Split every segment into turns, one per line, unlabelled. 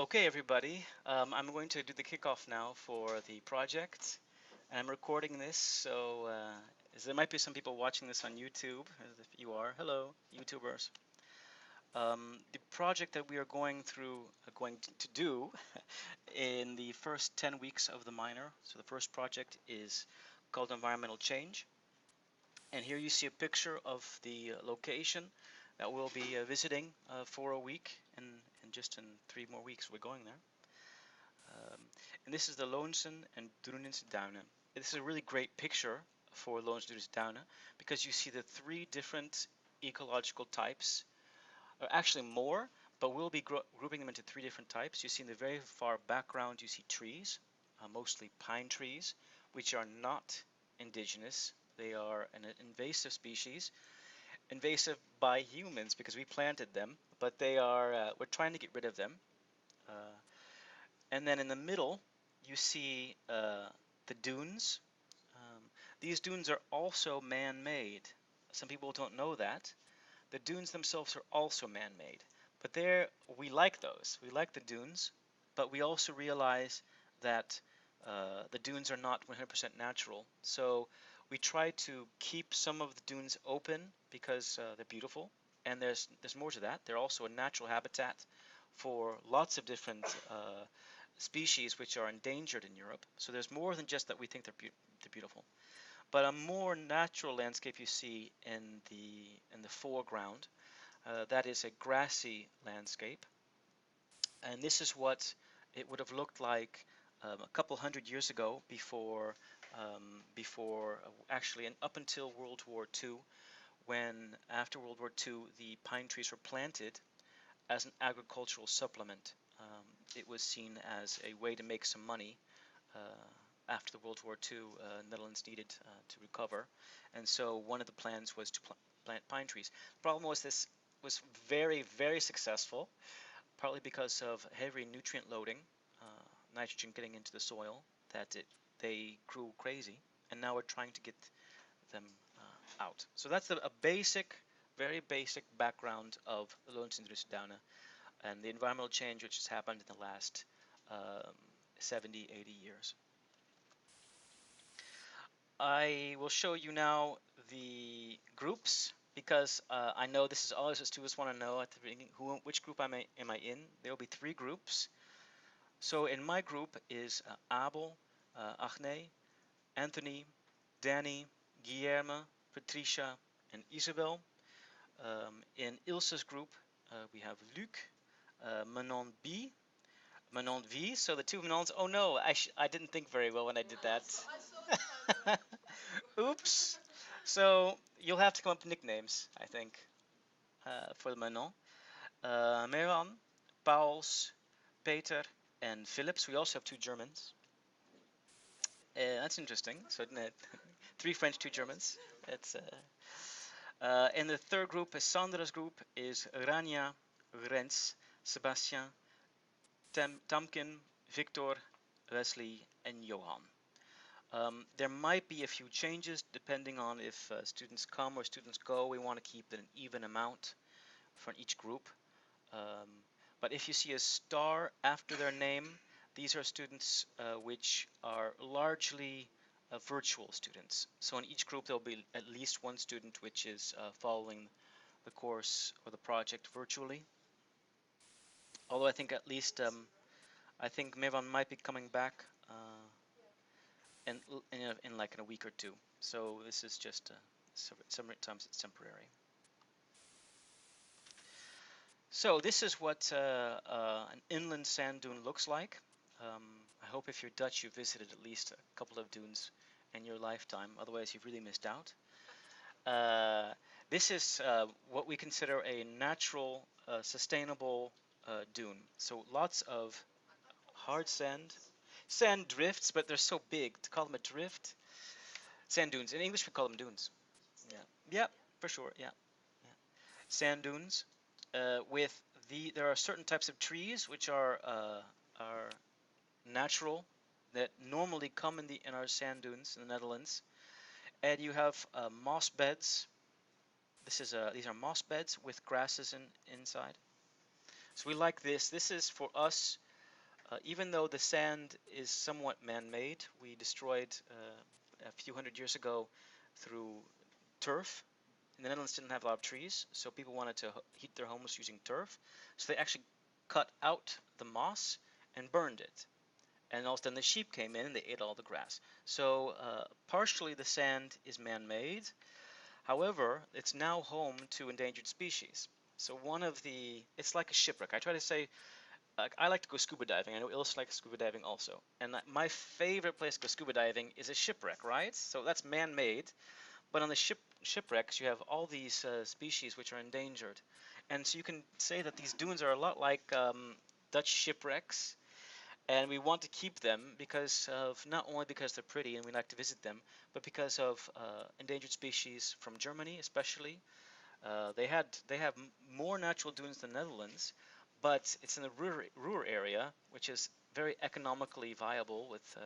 Okay, everybody, I'm going to do the kickoff now for the project. I'm recording this, so there might be some people watching this on YouTube. If you are, hello, YouTubers. The project that we are going to do in the first 10 weeks of the minor. So the first project is called Environmental Change. And here you see a picture of the location that we'll be visiting for a week, and just in 3 more weeks we're going there. Um, and this is the Loonsen and Drunense Duinen. This is a really great picture for Loonsen Drunense Duinen because you see the three different ecological types, or actually more, but we'll be grouping them into three different types. You see in the very far background, you see trees, mostly pine trees, which are not indigenous. They are an invasive species, invasive by humans because we planted them, but we're trying to get rid of them. Uh, and then in the middle, you see the dunes. Um, these dunes are also man-made. Some people don't know that. The dunes themselves are also man-made. But we like those. We like the dunes, but we also realize that the dunes are not 100% natural. So we try to keep some of the dunes open because they're beautiful. And there's more to that. They're also a natural habitat for lots of different species which are endangered in Europe. So there's more than just that we think they're beautiful. But a more natural landscape you see in the foreground. That is a grassy landscape, and this is what it would have looked like a couple hundred years ago before actually and up until World War II, when after World War II the pine trees were planted as an agricultural supplement. It was seen as a way to make some money after the World War II. Netherlands needed to recover, and so one of the plans was to plant pine trees. The problem was this was very, very successful, partly because of heavy nutrient loading, nitrogen getting into the soil, that they grew crazy, and now we're trying to get them out. So that's a basic, very basic background of the Loonsindrusdana and the environmental change which has happened in the last um, 70, 80 years. I will show you now the groups because I know this is always what students want to know at the beginning. Which group am I in? There will be three groups. So in my group is Abel, Agne, Anthony, Danny, Guillermo, Patricia, and Isabel. In Ilse's group, we have Luc, Manon B, Manon V. So the two Manons. Oh no, I didn't think very well when I did that. Oops. So you'll have to come up with nicknames, I think, for the Manon. Meran, Pauls, Peter, and Philips. We also have two Germans. That's interesting. So three French, two Germans. That's and the third group, Sandra's group, is Rania, Rens, Sebastian, Tamkin, Victor, Wesley, and Johan. There might be a few changes depending on if students come or students go. We want to keep an even amount for each group. Um, but if you see a star after their name, these are students which are largely virtual students. So in each group there will be at least one student which is following the course or the project virtually. Although I think at least I think Mevan might be coming back in like in a week or two. So this is just sometimes it's temporary. So this is what an inland sand dune looks like. Um, I hope if you're Dutch you visited at least a couple of dunes in your lifetime, otherwise you've really missed out. Uh, this is what we consider a natural, sustainable dune. So lots of hard sand, sand drifts, but they're so big to call them a drift. Sand dunes. In English we call them dunes. Yeah, yeah, for sure. Yeah, yeah. Sand dunes with there are certain types of trees which are natural that normally come in our sand dunes in the Netherlands, and you have moss beds. These are moss beds with grasses inside. So we like this. This is for us. Even though the sand is somewhat man-made, we destroyed a few hundred years ago through turf. In the Netherlands didn't have a lot of trees, so people wanted to heat their homes using turf. So they actually cut out the moss and burned it. And all of a sudden the sheep came in and they ate all the grass. So partially the sand is man-made. However, it's now home to endangered species. So it's like a shipwreck. I try to say, I like to go scuba diving. I know Ilse likes scuba diving also. And my favorite place to go scuba diving is a shipwreck, right? So that's man-made. But on the shipwrecks, you have all these species which are endangered. And so you can say that these dunes are a lot like Dutch shipwrecks, and we want to keep them because of not only because they're pretty and we like to visit them, but because of endangered species from Germany, especially. They have more natural dunes than the Netherlands, but it's in the rural area, which is very economically viable with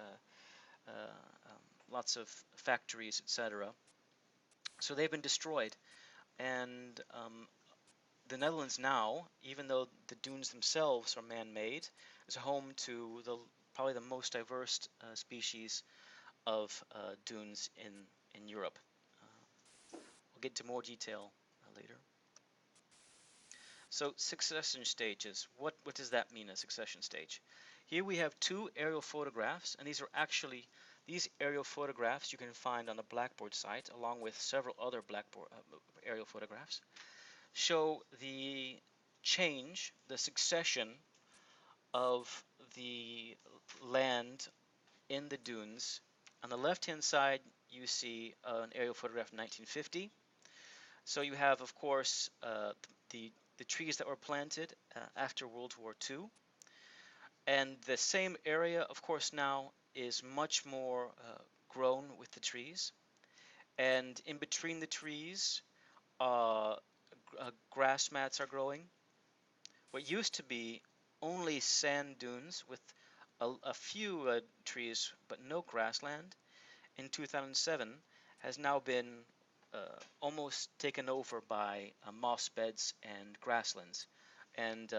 lots of factories, etc. So they've been destroyed, and the Netherlands now, even though the dunes themselves are man-made, is home to probably the most diverse species of dunes in Europe. We'll get into more detail later. So succession stages. What does that mean, a succession stage? Here we have two aerial photographs, and these aerial photographs you can find on the Blackboard site, along with several other Blackboard aerial photographs, show the change, the succession of the land in the dunes. On the left-hand side, you see an aerial photograph in 1950. So you have, of course, the trees that were planted after World War II. And the same area, of course, now is much more grown with the trees. And in between the trees, grass mats are growing. What used to be only sand dunes with a few trees but no grassland in 2007 has now been almost taken over by moss beds and grasslands. And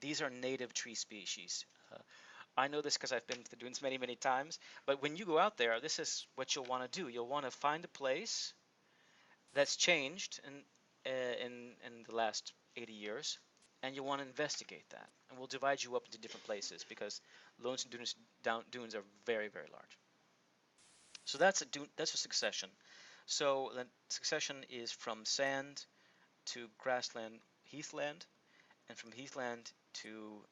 these are native tree species. I know this because I've been to the dunes many, many times. But when you go out there, this is what you'll want to do. You'll want to find a place that's changed in the last 80 years, and you want to investigate that. And we'll divide you up into different places because Lonesome dunes are very, very large. So that's a succession. So the succession is from sand to grassland, heathland, and from heathland to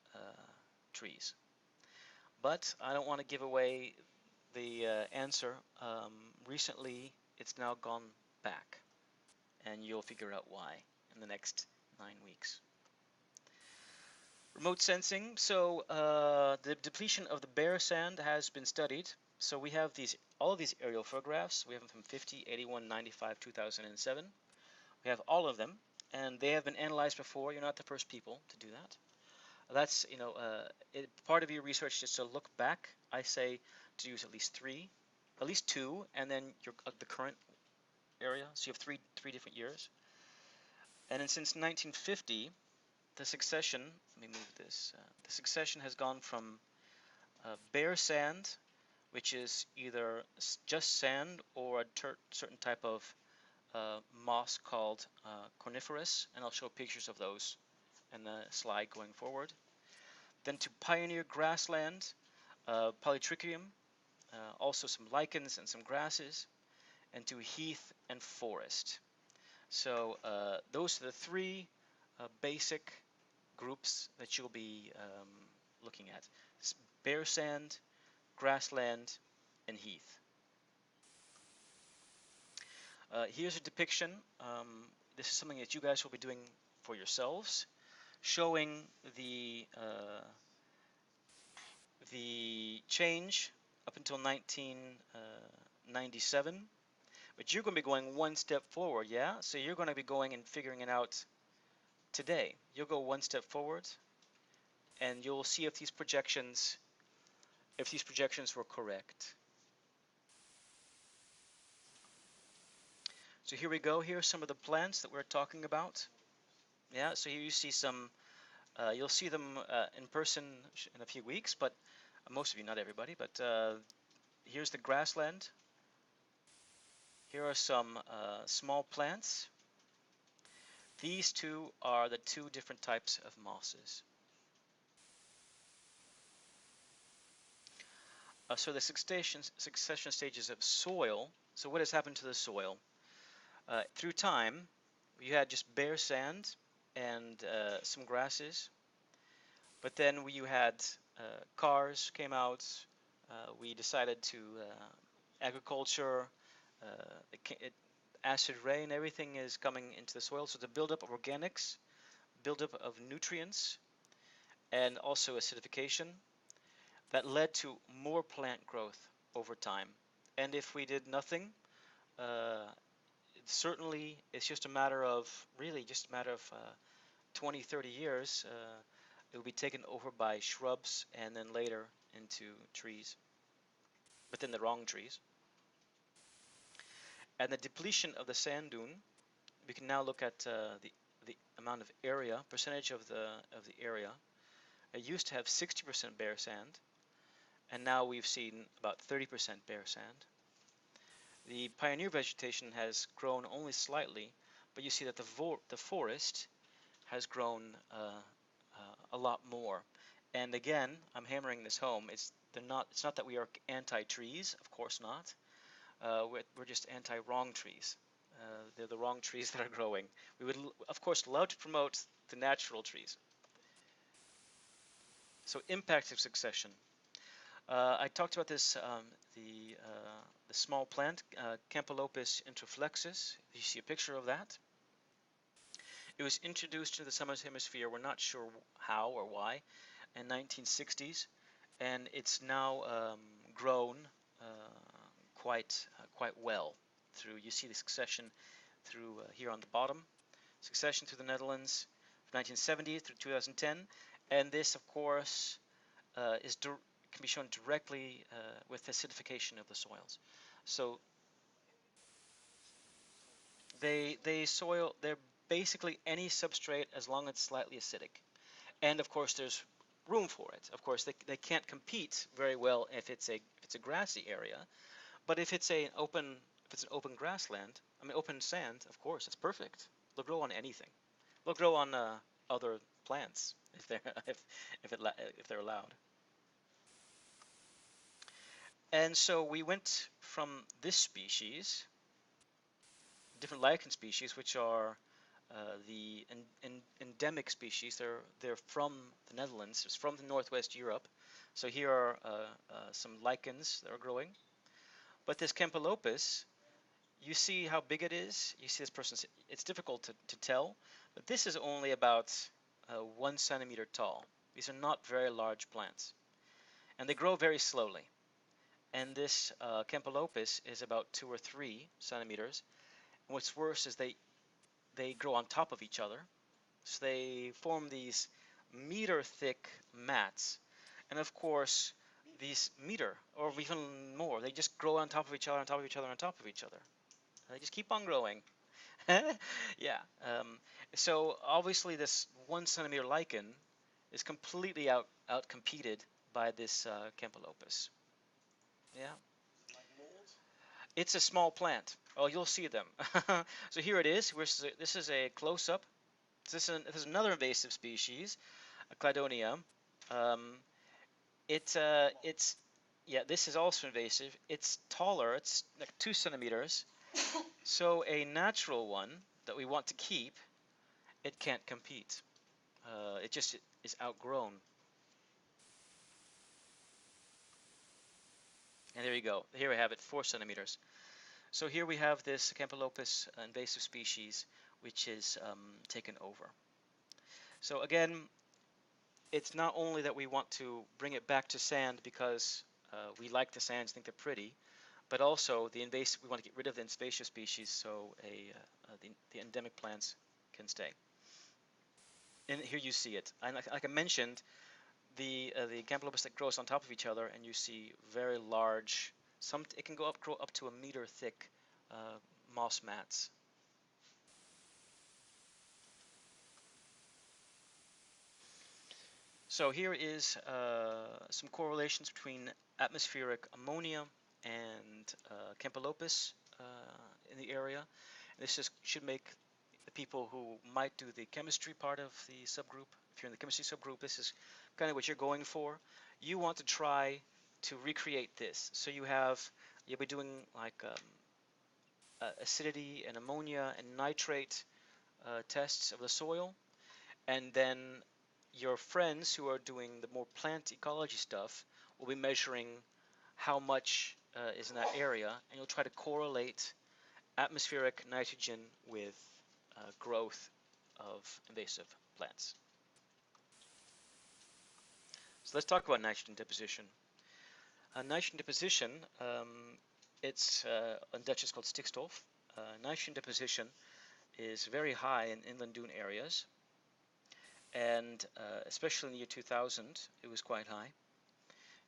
trees. But I don't want to give away the answer. Recently, it's now gone back, and you'll figure out why in the next 9 weeks. Remote sensing. So the depletion of the bare sand has been studied. So we have all of these aerial photographs. We have them from 50, 81, 95, 2007. We have all of them, and they have been analyzed before. You're not the first people to do that. That's, part of your research is to look back. I say to use at least two, and then the current area. So you have three different years. And then since 1950, the succession, let me move this, the succession has gone from bare sand, which is either just sand or a certain type of moss called coniferous, and I'll show pictures of those in the slide going forward. Then to pioneer grassland, polytrichium, also some lichens and some grasses, and to heath and forest. So those are the three basic groups that you'll be looking at: bare sand, grassland, and heath. Here's a depiction. This is something that you guys will be doing for yourselves, showing the change up until 1997. But you're going to be going one step forward, yeah? So you're going to be going and figuring it out today. You'll go one step forward, and you'll see if these projections were correct. So here we go. Here are some of the plants that we're talking about. Yeah, so here you see some You'll see them in person in a few weeks, but most of you, not everybody. But here's the grassland. Here are some small plants. These two are the two different types of mosses. So the succession stages of soil. So what has happened to the soil? Through time, you had just bare sand and some grasses, but then you had cars came out. We decided to agriculture, it, acid rain, everything is coming into the soil. So the buildup of organics, buildup of nutrients, and also acidification that led to more plant growth over time. And if we did nothing, uh, certainly it's just a matter of really just a matter of 20, 30 years. It will be taken over by shrubs and then later into trees, but then the wrong trees. And the depletion of the sand dune, we can now look at the amount of area, percentage of the area. It used to have 60% bare sand, and now we've seen about 30% bare sand. The pioneer vegetation has grown only slightly, but you see that the forest has grown a lot more. And again, I'm hammering this home. It's not that we are anti-trees, of course not. We're just anti-wrong trees. They're the wrong trees that are growing. We would, of course, love to promote the natural trees. So impact of succession. I talked about this, the small plant, Campylopus interflexus. You see a picture of that. It was introduced to the southern hemisphere. We're not sure how or why in 1960s, and it's now grown quite well through. You see the succession through here on the bottom. Succession through the Netherlands, 1970 through 2010, and this, of course, can be shown directly with acidification of the soils. So they're basically any substrate as long as it's slightly acidic. And of course there's room for it. Of course they can't compete very well if it's a grassy area, but if it's an open grassland, I mean open sand, of course it's perfect. They'll grow on anything. They'll grow on other plants if they're if they're allowed. And so we went from this species, different lichen species, which are the endemic species. They're from the Netherlands. It's from the Northwest Europe. So here are some lichens that are growing. But this Campylopus, you see how big it is. You see this person's. It's difficult to tell, but this is only about 1 centimeter tall. These are not very large plants, and they grow very slowly. And this Campylopus is about 2 or 3 centimeters. And what's worse is they grow on top of each other. So they form these meter thick mats. And of course, these meter or even more, they just grow on top of each other, on top of each other, on top of each other. They just keep on growing. Yeah. So obviously this 1 centimeter lichen is completely out competed by this Campylopus. Yeah. It's a small plant. Oh, you'll see them. So here it is. This is a close-up. This is another invasive species, a Cladonia. Um, it's yeah. This is also invasive. It's taller. It's like 2 centimeters. So a natural one that we want to keep, it can't compete. It just is outgrown. And there you go. Here we have it, 4 centimeters. So here we have this Campylopus invasive species, which is taken over. So again, it's not only that we want to bring it back to sand because we like the sands, think they're pretty, but also we want to get rid of the invasive species so the endemic plants can stay. And here you see it. And like I mentioned, the Campylopus that grows on top of each other, and you see very large. It can grow up to a meter thick moss mats. So here is some correlations between atmospheric ammonia and Campylopus in the area. This should make the people who might do the chemistry part of the subgroup, if you're in the chemistry subgroup, this is kind of what you're going for. You want to try to recreate this. So you'll be doing like acidity and ammonia and nitrate tests of the soil, and then your friends who are doing the more plant ecology stuff will be measuring how much is in that area, and you'll try to correlate atmospheric nitrogen with growth of invasive plants. So let's talk about nitrogen deposition. Nitrogen deposition, it's in Dutch it's called stikstof. Nitrogen deposition is very high in inland dune areas, and especially in the year 2000, it was quite high.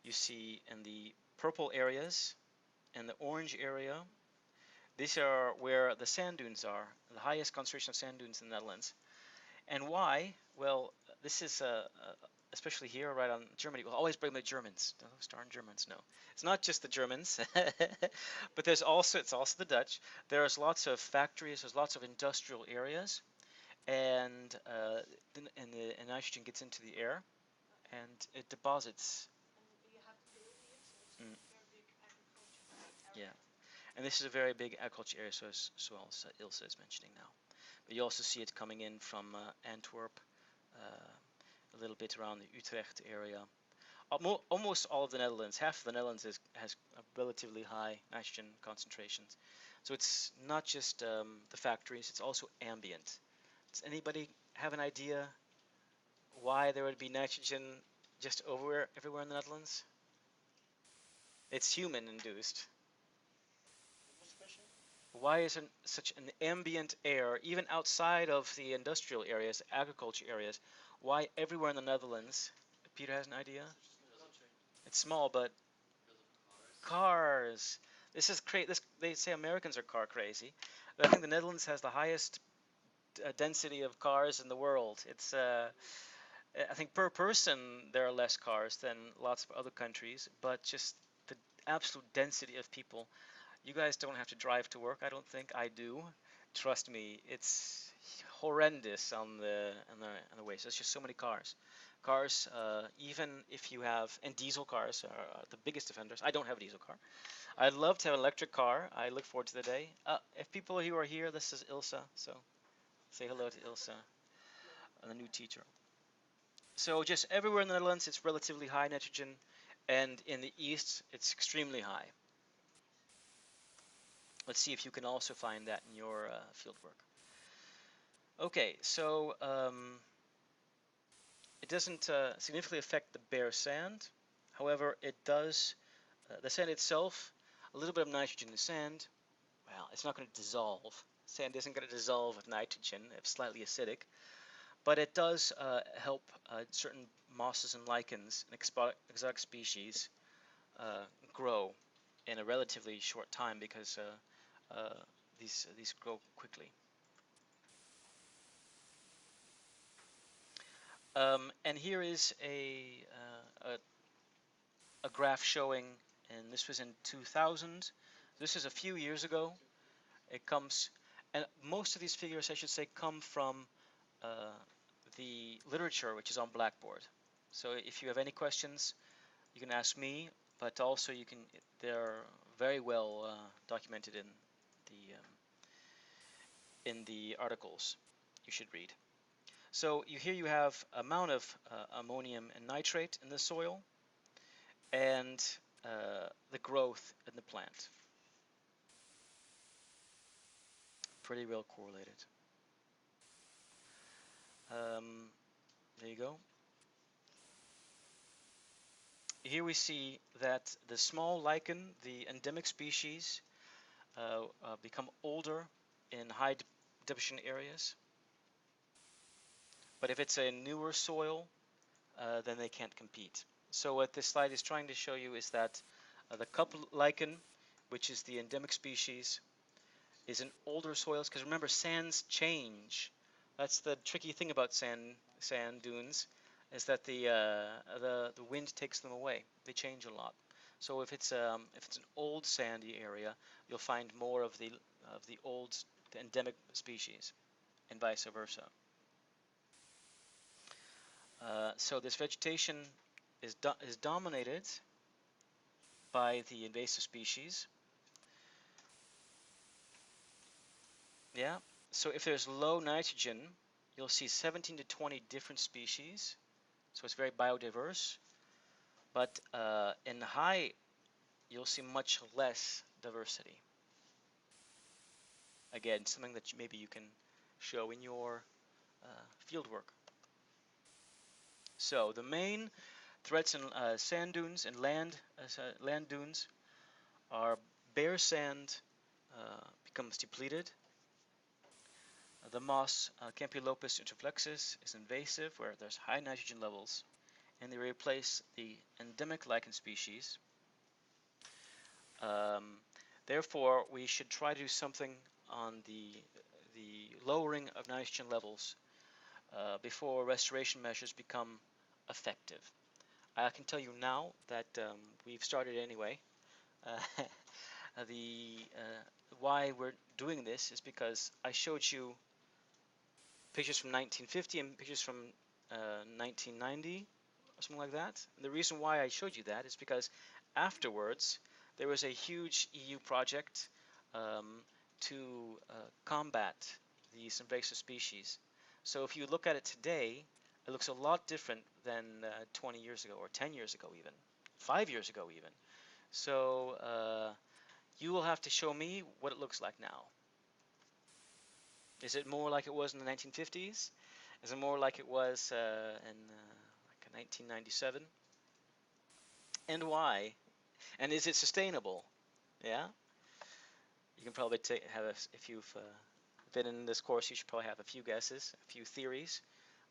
You see in the purple areas and the orange area, these are where the sand dunes are, the highest concentration of sand dunes in the Netherlands. And why? Well, this is especially here, right on Germany. We'll always blame the Germans. Those darn Germans. No, it's not just the Germans, but it's also the Dutch. There's lots of factories. There's lots of industrial areas, and the nitrogen gets into the air, and it deposits. Mm, yeah, and this is a very big agriculture area, so as Ilse is mentioning now. But you also see it coming in from Antwerp, a little bit around the Utrecht area. Almost all of the Netherlands, half of the Netherlands has relatively high nitrogen concentrations. So it's not just the factories, it's also ambient. Does anybody have an idea why there would be nitrogen just everywhere in the Netherlands? It's human induced. Why isn't such an ambient air, even outside of the industrial areas, agriculture areas, why everywhere in the Netherlands? Peter has an idea? It's small, but cars. This is they say Americans are car crazy. But I think the Netherlands has the highest density of cars in the world. I think per person there are less cars than lots of other countries, but just the absolute density of people. You guys don't have to drive to work, I don't think. I do. Trust me, it's horrendous on the way. So it's just so many cars. Cars, even if you have, and diesel cars are the biggest offenders. I don't have a diesel car. I'd love to have an electric car. I look forward to the day. If people who are here, this is Ilsa, so say hello to Ilsa, the new teacher. So just everywhere in the Netherlands, it's relatively high nitrogen, and in the east, it's extremely high. Let's see if you can also find that in your field work. Okay, so it doesn't significantly affect the bare sand. However, it does, the sand itself, a little bit of nitrogen in the sand, well, it's not going to dissolve. Sand isn't going to dissolve with nitrogen, it's slightly acidic, but it does help certain mosses and lichens and exotic species grow in a relatively short time because these grow quickly. And here is a graph showing, and this was in 2000. This is a few years ago. It comes, and most of these figures, I should say, come from the literature, which is on Blackboard. So if you have any questions, you can ask me, but also they're very well documented in the articles you should read. So here you have amount of ammonium and nitrate in the soil, and the growth in the plant. Pretty well correlated. There you go. Here we see that the small lichen, the endemic species, become older in high deposition areas. But if it's a newer soil, then they can't compete. So what this slide is trying to show you is that the cup lichen, which is the endemic species, is in older soils, because remember, sands change. That's the tricky thing about sand dunes. is that the wind takes them away. They change a lot. So if it's an old sandy area, you'll find more of the old the endemic species, and vice versa. So this vegetation is dominated by the invasive species. Yeah. So if there's low nitrogen, you'll see 17 to 20 different species. So it's very biodiverse. But in high, you'll see much less diversity. Again, something that maybe you can show in your field work. So the main threats in sand dunes and land dunes are bare sand becomes depleted. The moss Campylopus interflexus is invasive where there's high nitrogen levels, and they replace the endemic lichen species. Um, Therefore, we should try to do something on the lowering of nitrogen levels before restoration measures become effective. I can tell you now that we've started anyway. Uh, the why we're doing this is because I showed you pictures from 1950 and pictures from 1990 or something like that. And the reason why I showed you that is because afterwards there was a huge EU project um, to combat these invasive species. So if you look at it today, it looks a lot different than 20 years ago or 10 years ago even, 5 years ago even. So you will have to show me what it looks like now. Is it more like it was in the 1950s? Is it more like it was in like 1997? And why? And is it sustainable? Yeah, you can probably if you've been in this course, you should probably have a few guesses, a few theories.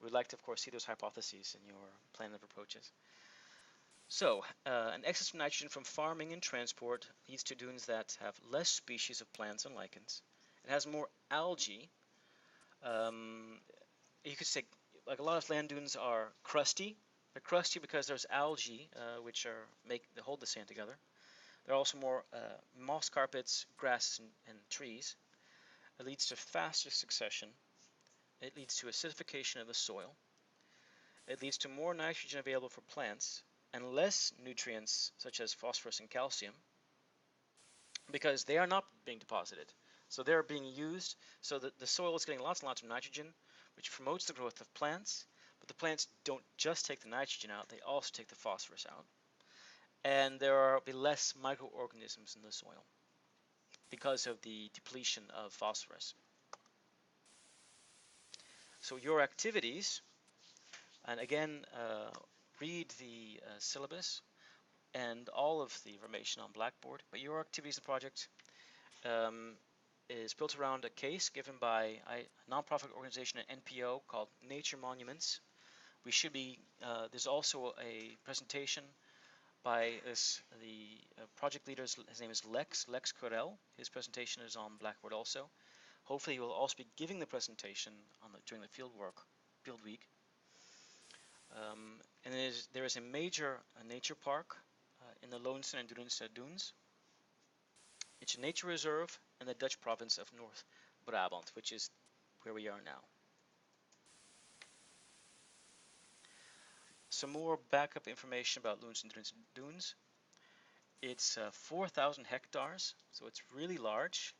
We'd like to, of course, see those hypotheses in your plan of approaches. So, an excess of nitrogen from farming and transport leads to dunes that have less species of plants and lichens. It has more algae. Um, you could say, like a lot of land dunes are crusty. They're crusty because there's algae, which are hold the sand together. There are also more moss carpets, grass, and trees. It leads to faster succession. It leads to acidification of the soil. It leads to more nitrogen available for plants and less nutrients such as phosphorus and calcium because they are not being deposited. So they're being used so that the soil is getting lots and lots of nitrogen, which promotes the growth of plants. But the plants don't just take the nitrogen out, they also take the phosphorus out. And there will be less microorganisms in the soil because of the depletion of phosphorus. So your activities, and again, read the syllabus and all of the information on Blackboard, but your activities and project um, is built around a case given by a nonprofit organization, an NPO, called Nature Monuments. There's also a presentation by the project leader, his name is Lex Corel. His presentation is on Blackboard also. Hopefully he will also be giving the presentation during the field week. And there is a major nature park in the Loonse and Drunse Dunes. It's a nature reserve in the Dutch province of North Brabant, which is where we are now. Some more backup information about Loonse and Drunse Dunes. It's 4,000 hectares, so it's really large.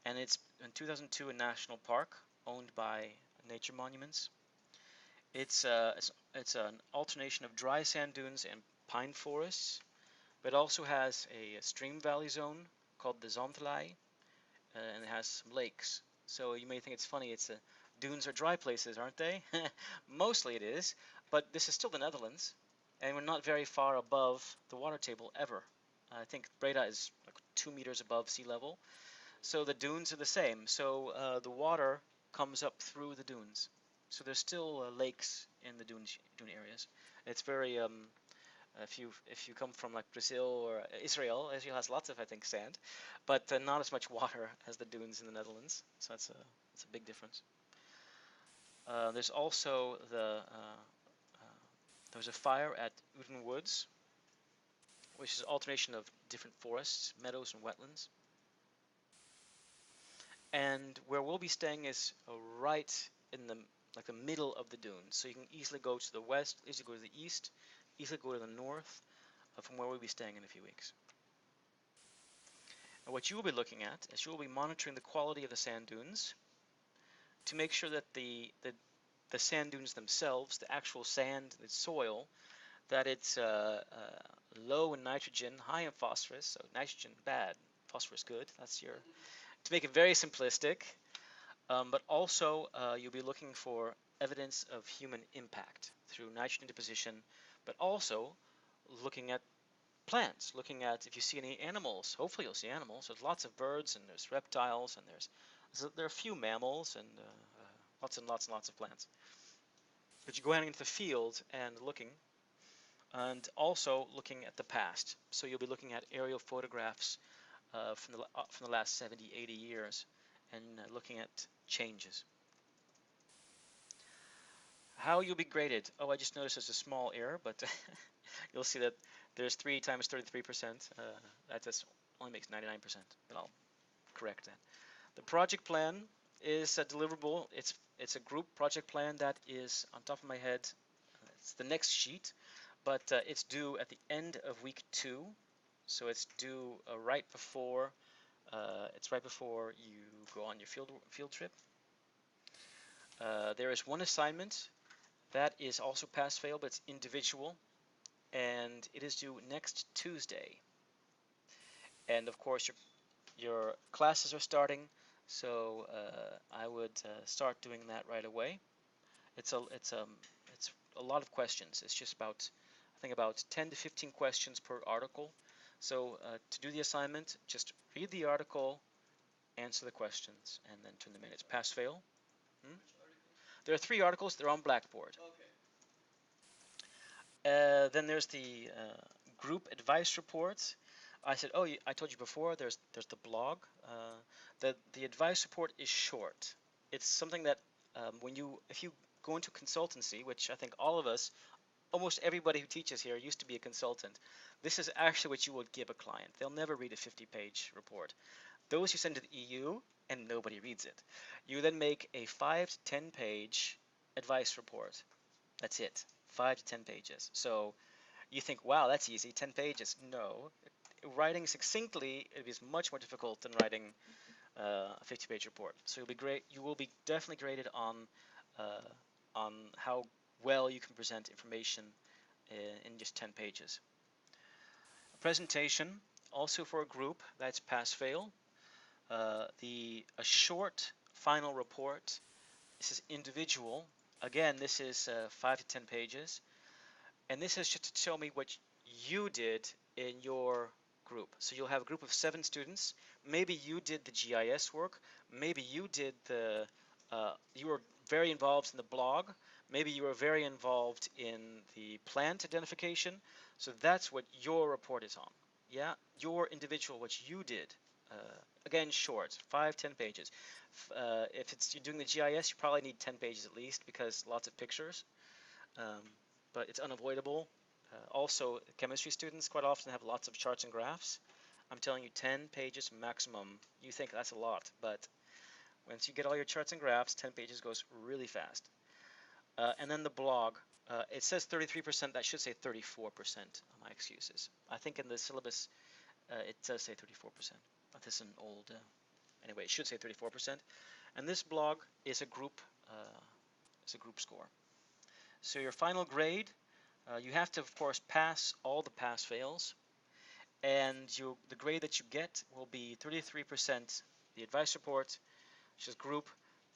And it's in 2002 a national park owned by Nature Monuments. It's an alternation of dry sand dunes and pine forests, but it also has a stream valley zone called the Zandlei, and it has some lakes. So you may think it's funny, dunes are dry places, aren't they? Mostly it is, but this is still the Netherlands, and we're not very far above the water table ever. I think Breda is like 2 meters above sea level, so the dunes are the same. So the water comes up through the dunes. So there's still lakes in the dune areas. It's very if you come from like Brazil or Israel has lots of, I think, sand, but not as much water as the dunes in the Netherlands. So that's a big difference. There's also there was a fire at Uden Woods, which is alternation of different forests, meadows, and wetlands. And where we'll be staying is right in the middle of the dunes, so you can easily go to the west, easily go to the east, easily go to the north from where we'll be staying in a few weeks. And what you will be looking at is you will be monitoring the quality of the sand dunes to make sure that the sand dunes themselves, the actual sand, the soil, that it's low in nitrogen, high in phosphorus. So nitrogen bad, phosphorus good. That's your, to make it very simplistic. But also you'll be looking for evidence of human impact through nitrogen deposition, but also looking at plants, looking at if you see any animals. Hopefully you'll see animals. There's lots of birds and there's reptiles and there are a few mammals and lots and lots and lots of plants. But you go out into the field and looking, and also looking at the past. So you'll be looking at aerial photographs from the last 70, 80 years, and looking at changes. How you'll be graded? Oh, I just noticed there's a small error, but you'll see that there's 3 times 33%. That just only makes 99%, but I'll correct that. The project plan is a deliverable. It's a group project plan that is, on top of my head, it's the next sheet, but it's due at the end of week 2, so it's due right before you go on your field trip. There is one assignment that is also pass-fail, but it's individual, and it is due next Tuesday. And of course, your classes are starting, so I would start doing that right away. It's a lot of questions. It's just about, I think, about 10 to 15 questions per article. So to do the assignment, just read the article, answer the questions, and then turn them in. It's pass-fail. There are 3 articles. They're on Blackboard. Then there's the group advice report. I said, oh, I told you before. There's the blog. The advice report is short. It's something that if you go into consultancy, which I think all of us, almost everybody who teaches here used to be a consultant. This is actually what you would give a client. They'll never read a 50-page report. Those you send to the EU, and nobody reads it. You then make a 5 to 10 page advice report. That's it. 5 to 10 pages. So you think, wow, that's easy, 10 pages. No. Writing succinctly is much more difficult than writing a 50-page report. So you will be definitely graded on how well you can present information in just 10 pages. A presentation, also for a group, that's pass-fail. A short final report, this is individual. Again, this is 5 to 10 pages. And this is just to show me what you did in your group. So you'll have a group of 7 students. Maybe you did the GIS work. Maybe you did you were very involved in the blog. Maybe you were very involved in the plant identification. So that's what your report is on. Yeah, your individual, what you did. Again, short, 5, 10 pages. If you're doing the GIS, you probably need 10 pages at least because lots of pictures. But it's unavoidable. Also, chemistry students quite often have lots of charts and graphs. I'm telling you, 10 pages maximum. You think that's a lot, but once you get all your charts and graphs, 10 pages goes really fast. And then the blog. It says 33%. That should say 34%. My excuses. I think in the syllabus it does say 34%. But this is an old. Anyway, it should say 34%. And this blog is a group score. So your final grade, you have to, of course, pass all the pass-fails, and the grade that you get will be 33% the advice report, which is group,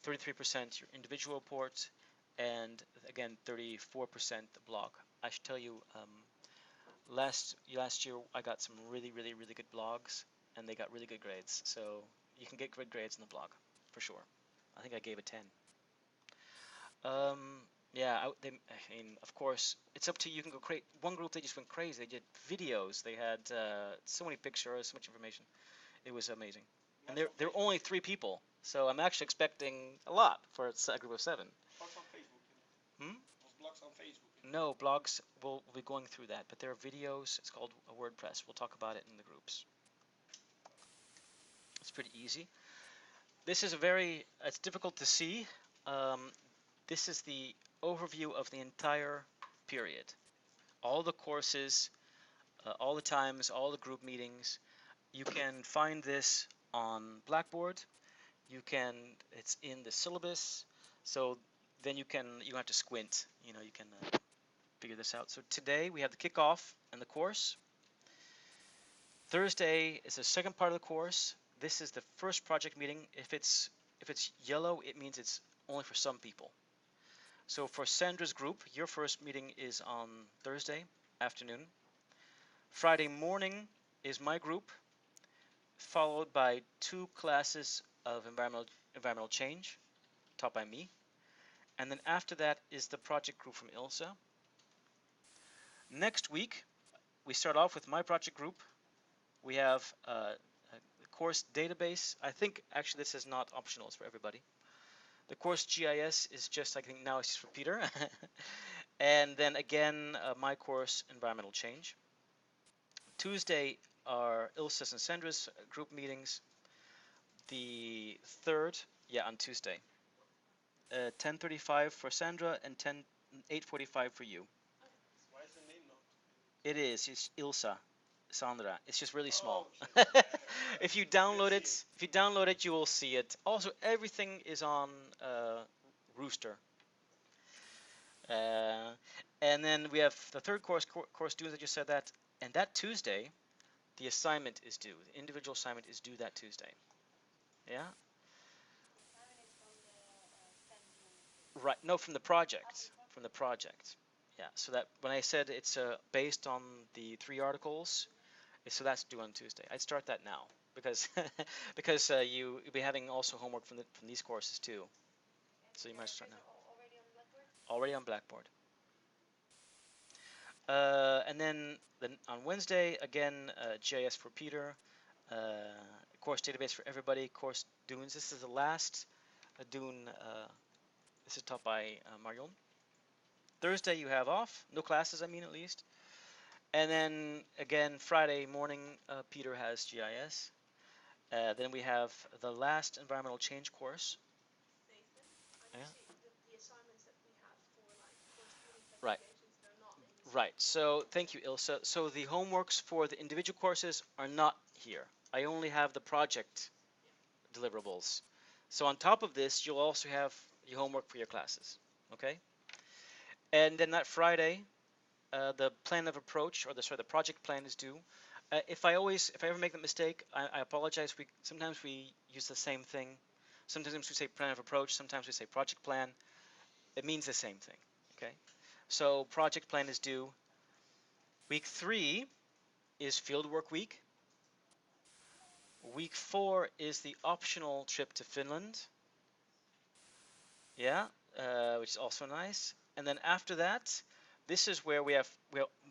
33% your individual report, and again 34% the blog. I should tell you, last year I got some really good blogs, and they got really good grades. So you can get good grades in the blog for sure. I think I gave a 10. Yeah, I mean, of course, it's up to you. You can go create one group. They just went crazy. They did videos. They had so many pictures, so much information. It was amazing. And there were only 3 people, so I'm actually expecting a lot for a group of 7. No, blogs, we'll be going through that, but there are videos. It's called WordPress. We'll talk about it in the groups. It's pretty easy. This is it's difficult to see. Um, this is the overview of the entire period. All the courses, all the times, all the group meetings. You can find this on Blackboard. It's in the syllabus. So then you have to squint. You can figure this out. So today we have the kickoff and the course. Thursday is the second part of the course. This is the first project meeting. If it's yellow, it means it's only for some people. So for Sandra's group, your first meeting is on Thursday afternoon. Friday morning is my group, followed by 2 classes of environmental change, taught by me. And then after that is the project group from Ilsa. Next week, we start off with my project group. We have a course database. I think actually this is not optional, it's for everybody. The course GIS is just, I think now it's just for Peter. And then again, my course, environmental change. Tuesday are Ilsa's and Sandra's group meetings. The third, yeah, on Tuesday. 10:35 for Sandra and 8:45 for you.
Why is the name not?
It is. It's Ilsa, Sandra. It's just really small.
Oh, shit.
If you download it, you will see it. Also, everything is on Rooster. Uh, and then we have the third course due that you said that, and that Tuesday, the assignment is due. The individual assignment is due that Tuesday. Yeah. Right. No, from the project. From the project. Yeah. So that when I said it's based on the 3 articles, so that's due on Tuesday. I'd start that now because because you'll be having also homework from these courses too. So you might start now. Already on Blackboard. And then on Wednesday again, GIS for Peter, uh, course database for everybody, course Dunes. This is the last Dune. This is taught by Marion. Thursday you have off, no classes. I mean, at least. And then again Friday morning, Peter has GIS. Then we have the last environmental change course. Yeah. Right. Right. So thank you, Ilsa. So the homeworks for the individual courses are not here. I only have the project deliverables. So on top of this, you'll also have your homework for your classes. Okay. And then that Friday, the plan of approach, or the project plan is due. If I ever make that mistake, I apologize. Sometimes we use the same thing. Sometimes we say plan of approach. Sometimes we say project plan. It means the same thing. Okay. So project plan is due. Week 3 is fieldwork week. Week 4 is the optional trip to Finland. Yeah, which is also nice. And then after that, this is where we have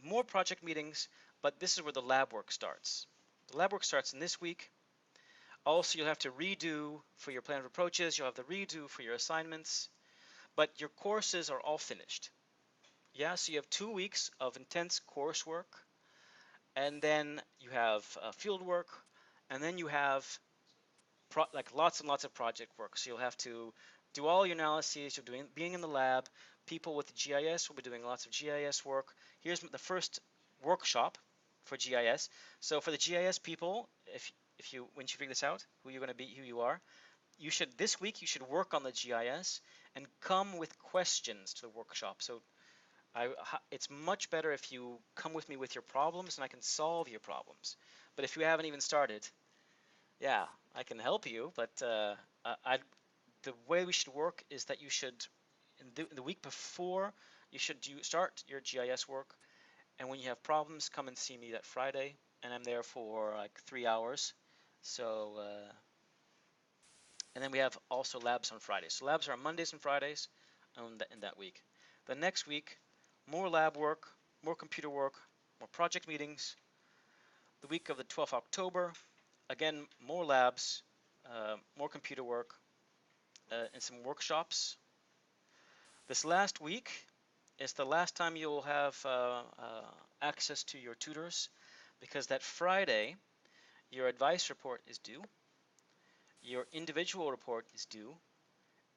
more project meetings, but this is where the lab work starts. The lab work starts in this week. Also, you'll have to redo for your plan of approaches. You'll have to redo for your assignments, but your courses are all finished. Yeah, so you have 2 weeks of intense coursework, and then you have field work, and then you have like lots and lots of project work. So you'll have to do all your analyses. You're being in the lab. People with GIS will be doing lots of GIS work. Here's the first workshop for GIS. So for the GIS people, if you once you figure this out, who you're going to be, who you are, this week you should work on the GIS and come with questions to the workshop. So it's much better if you come with me with your problems and I can solve your problems. But if you haven't even started, yeah, I can help you, but the way we should work is that you should, in the week before, you should start your GIS work, and when you have problems, come and see me that Friday, and I'm there for like 3 hours. So, and then we have also labs on Fridays. So labs are on Mondays and Fridays in that week. The next week, more lab work, more computer work, more project meetings. The week of the 12th October, again, more labs, more computer work, and some workshops. This last week it's the last time you'll have access to your tutors because that Friday your advice report is due, your individual report is due,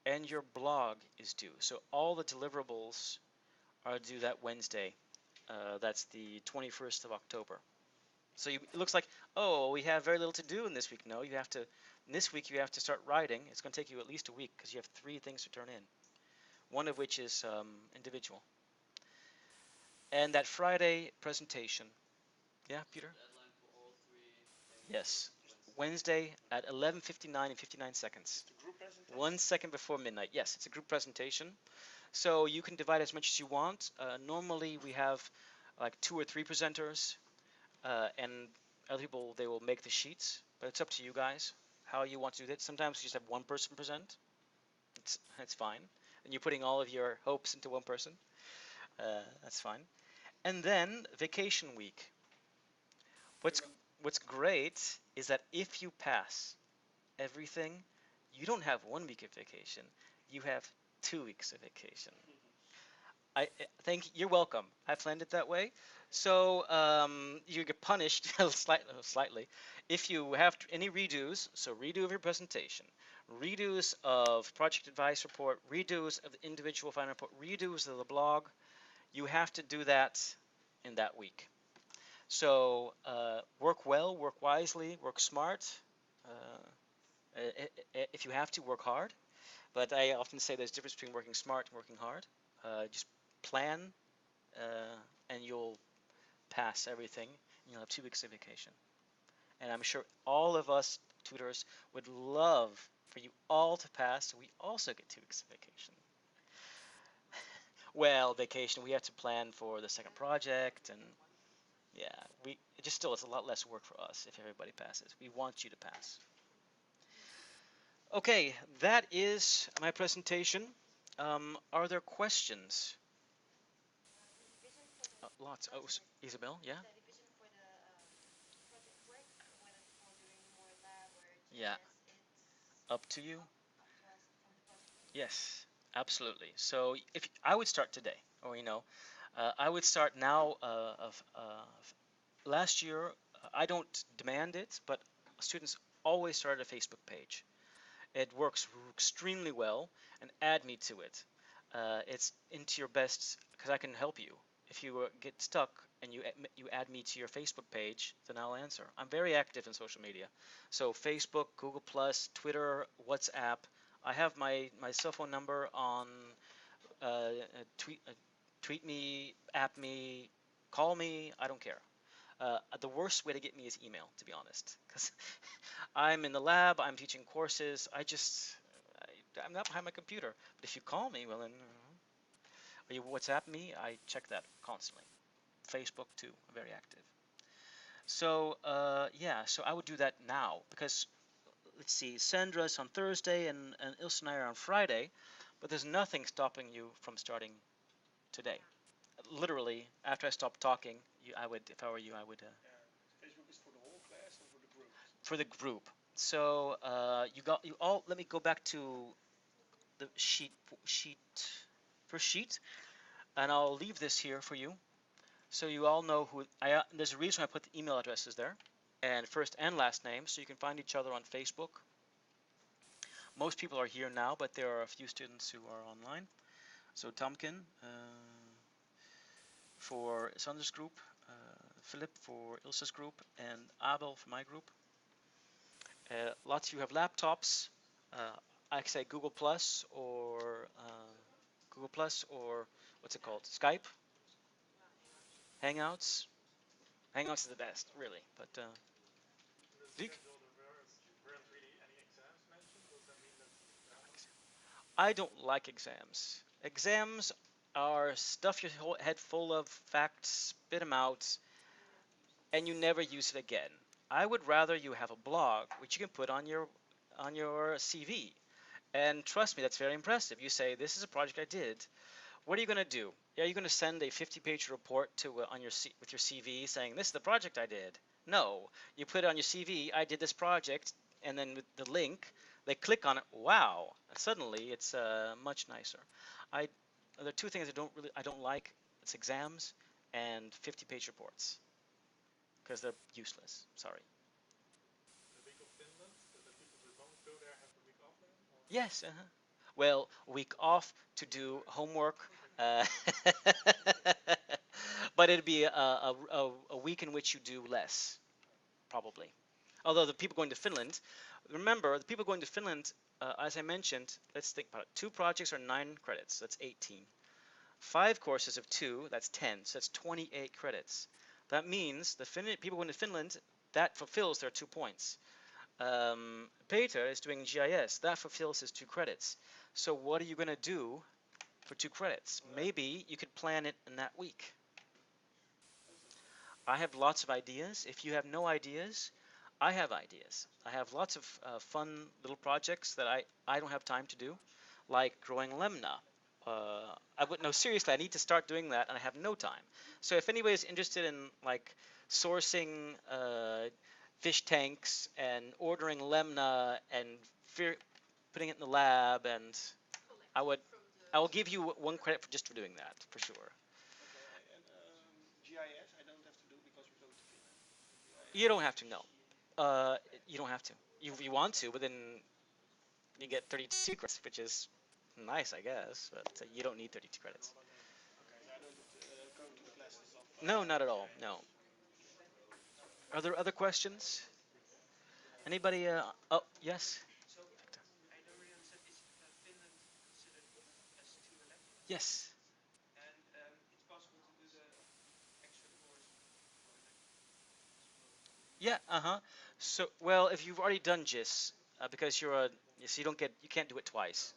and your blog is due. So all the deliverables are due that Wednesday. That's the 21st of October. So it looks like, oh, we have very little to do in this week. No, you have to, in this week you have to start writing. It's going to take you at least a week because you have three things to turn in, one of which is individual. And that Friday presentation, yeah, Peter? Yes, Wednesday at 11:59 and 59 seconds.
It's the group presentation.
1 second before midnight. Yes, it's a group presentation. So you can divide as much as you want. Normally we have like two or three presenters, and other people they will make the sheets, but it's up to you guys how you want to do that. Sometimes you just have one person present. It's fine, and you're putting all of your hopes into one person. That's fine. And then vacation week. What's what's great is that if you pass everything, you don't have 1 week of vacation. You have 2 weeks of vacation. I thank you're welcome. I planned it that way. So you get punished slightly if you have any redos. So redo of your presentation, redos of project advice report, redos of the individual final report, redos of the blog. You have to do that in that week. So work well, work wisely, work smart. If you have to, work hard. But I often say there's a difference between working smart and working hard. Just plan, and you'll pass everything. And you'll have 2 weeks of vacation. And I'm sure all of us tutors would love for you all to pass, so we also get 2 weeks of vacation. Well, vacation, we have to plan for the second project, and yeah, we it just still it's a lot less work for us if everybody passes. We want you to pass. Okay, that is my presentation. Are there questions? Lots. Oh, Isabel, yeah? Yeah, up to you. Yes, absolutely. So if I would start today, or I would start now. Last year, I don't demand it, but students always start a Facebook page. It works extremely well, and add me to it. It's into your best because I can help you. If you get stuck and you add me to your Facebook page, then I'll answer. I'm very active in social media, so Facebook, Google Plus, Twitter, WhatsApp. I have my cell phone number on tweet me, app me, call me. I don't care. The worst way to get me is email, to be honest, because I'm in the lab, I'm teaching courses. I'm not behind my computer. But if you call me, well then, or you WhatsApp me, I check that constantly. Facebook too, I'm very active. So yeah, so I would do that now because let's see, Sandra's on Thursday and Ilse and I are on Friday, but there's nothing stopping you from starting today. Literally, after I stop talking, I would, if I were you, I would.
Facebook is for the whole class or for the groups?
For the group. So you all. Let me go back to the sheet first sheet, and I'll leave this here for you, so you all know who. There's a reason I put the email addresses there, and first and last name, so you can find each other on Facebook. Most people are here now, but there are a few students who are online. So Tamkin for Sander's group, Philip for Ilse's group, and Abel for my group. Lots of you have laptops. I can say Google Plus or what's it called? Skype, Hangouts. Hangouts is the best, really. But
In the
Vic,
schedule, weren't really any exams mentioned. Does that mean that there are none?
I don't like exams. Exams are stuff your whole head full of facts, spit them out, and you never use it again. I would rather you have a blog which you can put on your CV. And trust me, that's very impressive. You say, "This is a project I did." What are you going to do? Are you going to send a 50-page report to on your with your CV saying, "This is the project I did"? No, you put it on your CV. I did this project, and then with the link, they click on it. Wow! Suddenly, it's much nicer. I There are two things I don't like. It's exams and 50-page reports because they're useless. Sorry.
The week of Finland, the people who don't go there have a week off then, or?
Yes. Well, a week off to do homework. Uh, but it'd be a week in which you do less, probably. Although the people going to Finland, remember, the people going to Finland, as I mentioned, let's think about it. Two projects are 9 credits. That's 18. 5 courses of 2, that's 10. So that's 28 credits. That means the people going to Finland, that fulfills their 2 points. Peter is doing GIS. That fulfills his 2 credits. So what are you going to do for 2 credits? Maybe you could plan it in that week. I have lots of ideas. If you have no ideas, I have ideas. I have lots of fun little projects that I don't have time to do, like growing lemna. I would no seriously. I need to start doing that, and I have no time. So if anybody is interested in like sourcing fish tanks and ordering lemna and putting it in the lab, and I would I will give you 1 credit for just for doing that for sure. You don't have to know. You don't have to. You want to, but then you get 32 credits, which is nice, I guess. But you don't need 32 credits. No, not at all. No. Are there other questions? Anybody? Oh, yes. Yes. Yeah. Uh-huh. So, well, if you've already done GIS, because you're a, yes, you can't do it twice.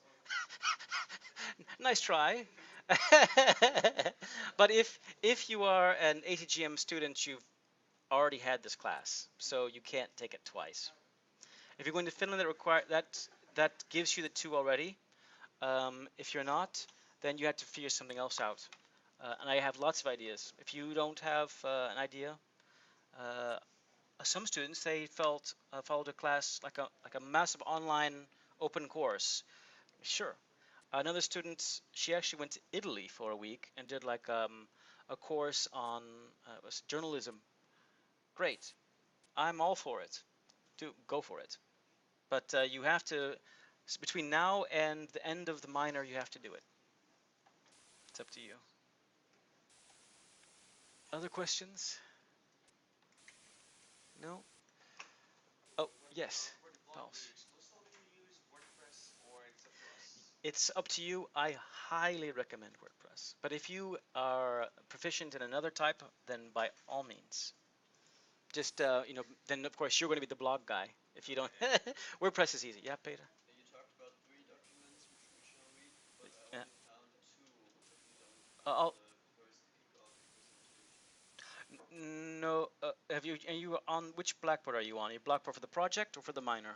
Nice try. But if you are an ATGM student, you've already had this class, so you can't take it twice. If you're going to Finland, that gives you the 2 already. If you're not, then you have to figure something else out. And I have lots of ideas. If you don't have an idea, uh, some students they felt followed a class like a massive online open course. Sure. Another student, she actually went to Italy for a week and did like a course on was journalism. Great. I'm all for it. Do go for it. But you have to between now and the end of the minor, you have to do it. It's up to you. Other questions? No? Oh, yes. Pulse. It's up to you. I highly recommend WordPress. But if you are proficient in another type, then by all means. Just, then of course you're going to be the blog guy. If you don't, WordPress is easy. Yeah, Peter? Yeah. I'll, no, are you on, which Blackboard are you on? Are you Blackboard for the project or for the minor?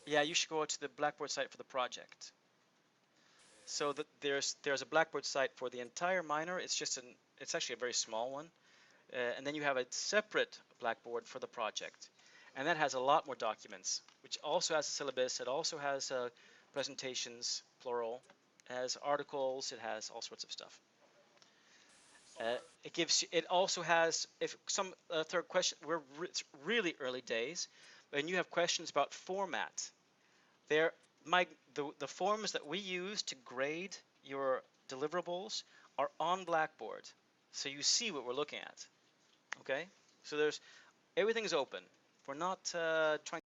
Yeah, you should go to the Blackboard site for the project. So there's a Blackboard site for the entire minor. It's actually a very small one, and then you have a separate Blackboard for the project, and that has a lot more documents, which also has a syllabus. It also has presentations, plural. It has articles. It has all sorts of stuff. It also has if some third question. It's really early days, and you have questions about format. There, the forms that we use to grade your deliverables are on Blackboard, so you see what we're looking at. Okay, so everything's open. We're not trying